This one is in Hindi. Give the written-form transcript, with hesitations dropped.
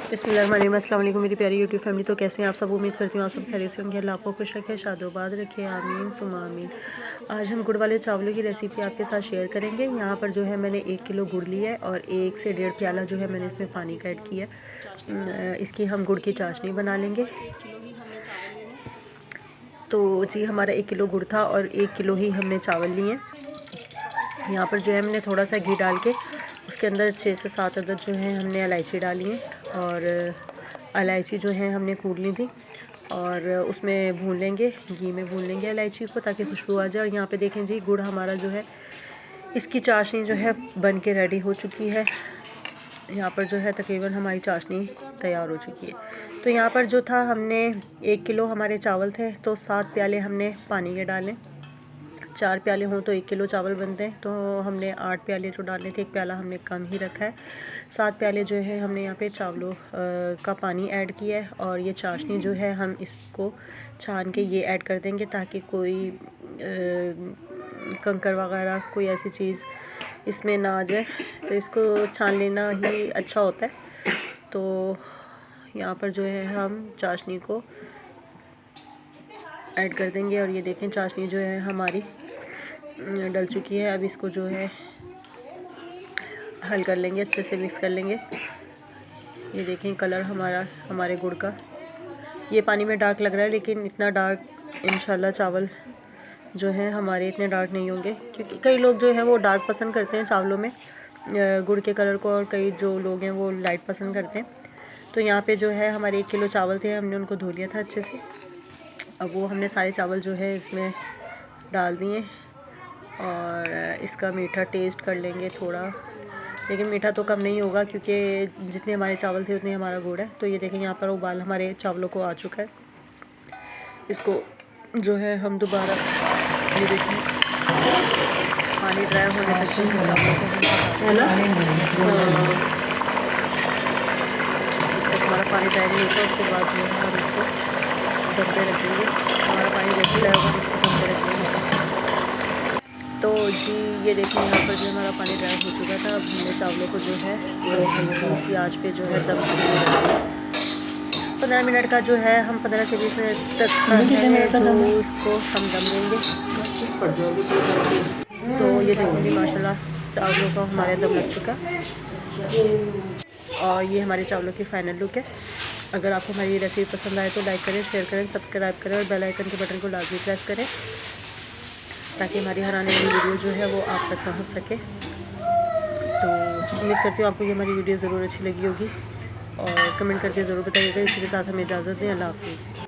बिस्मिल्लाहिर्रहमानिर्रहीम। अस्सलाम वालेकुम मेरी प्यारी यूट्यूब फैमिली। तो कैसे हैं आप सब? उम्मीद करती हूँ आप सब खैरियत से होंगे। अल्लाह आपको खुश रखे, शादोबाद रखे, आमीन सुमा आमीन। आज हम गुड़ वाले चावलों की रेसिपी आपके साथ शेयर करेंगे। यहाँ पर जो है मैंने 1 किलो गुड़ लिया है और 1 से 1.5 प्याला जो है मैंने इसमें पानी का ऐड किया है। इसकी हम गुड़ की चाशनी बना लेंगे। तो जी हमारा 1 किलो गुड़ था और 1 किलो ही हमने चावल लिए। यहाँ पर जो है हमने थोड़ा सा घी डाल के उसके अंदर 6 से 7 अदद जो है हमने इलायची डाली है और इलायची जो है हमने कूट ली थी और उसमें भून लेंगे, घी में भून लेंगे इलायची को ताकि खुशबू आ जाए। और यहाँ पे देखें जी गुड़ हमारा जो है इसकी चाशनी जो है बन के रेडी हो चुकी है। यहाँ पर जो है तकरीबन हमारी चाशनी तैयार हो चुकी है। तो यहाँ पर जो था हमने 1 किलो हमारे चावल थे तो 7 प्याले हमने पानी के डालें। 4 प्याले हों तो 1 किलो चावल बनते हैं, तो हमने 8 प्याले जो डालने थे, 1 प्याला हमने कम ही रखा है। 7 प्याले जो है हमने यहाँ पे चावलों का पानी ऐड किया है और ये चाशनी जो है हम इसको छान के ये ऐड कर देंगे ताकि कोई कंकर वगैरह कोई ऐसी चीज़ इसमें ना आ जाए। तो इसको छान लेना ही अच्छा होता है। तो यहाँ पर जो है हम चाशनी को ऐड कर देंगे और ये देखें चाशनी जो है हमारी डल चुकी है। अब इसको जो है हल कर लेंगे, अच्छे से मिक्स कर लेंगे। ये देखें कलर हमारे गुड़ का, ये पानी में डार्क लग रहा है लेकिन इतना डार्क इंशाल्लाह चावल जो है हमारे इतने डार्क नहीं होंगे, क्योंकि कई लोग जो है वो डार्क पसंद करते हैं चावलों में गुड़ के कलर को और कई जो लोग हैं वो लाइट पसंद करते हैं। तो यहाँ पे जो है हमारे 1 किलो चावल थे, हमने उनको धो लिया था अच्छे से। अब वो हमने सारे चावल जो है इसमें डाल दिए और इसका मीठा टेस्ट कर लेंगे थोड़ा, लेकिन मीठा तो कम नहीं होगा क्योंकि जितने हमारे चावल थे उतने हमारा गुड़ है। तो ये देखें यहाँ पर उबाल हमारे चावलों को आ चुका है। इसको जो है हम दोबारा ये देखें पानी ड्राई होने तक जो है चावलों को तक हमारा पानी ड्राई नहीं होता, उसके बाद जो है हम इसको दम पे रखेंगे। हमारा पानी जैसे ड्राई होगा इसको दम पे रखेंगे। तो जी ये देखिए यहाँ पर जो हमारा पानी ड्राई हो चुका था। अब हमने चावलों को जो है वो हल्की सी आँच पे जो है दम के लिए रख दिया। 15 मिनट का जो है हम 15 से 20 मिनट तक का जो इसको हम दम देंगे। तो ये देखिए माशाल्लाह चावलों का हमारे दम लग चुका और ये हमारे चावलों की फ़ाइनल लुक है। अगर आपको हमारी रेसिपी पसंद आए तो लाइक करें, शेयर करें, सब्सक्राइब करें और बेल आइकन के बटन को लाजमी प्रेस करें ताकि हमारी हर आने वाली वीडियो जो है वो आप तक पहुंच सके। तो उम्मीद करती हूँ आपको ये हमारी वीडियो ज़रूर अच्छी लगी होगी और कमेंट करके ज़रूर बताइएगा। इसी के साथ हमें इजाज़त दें। अल्लाह हाफ़िज़।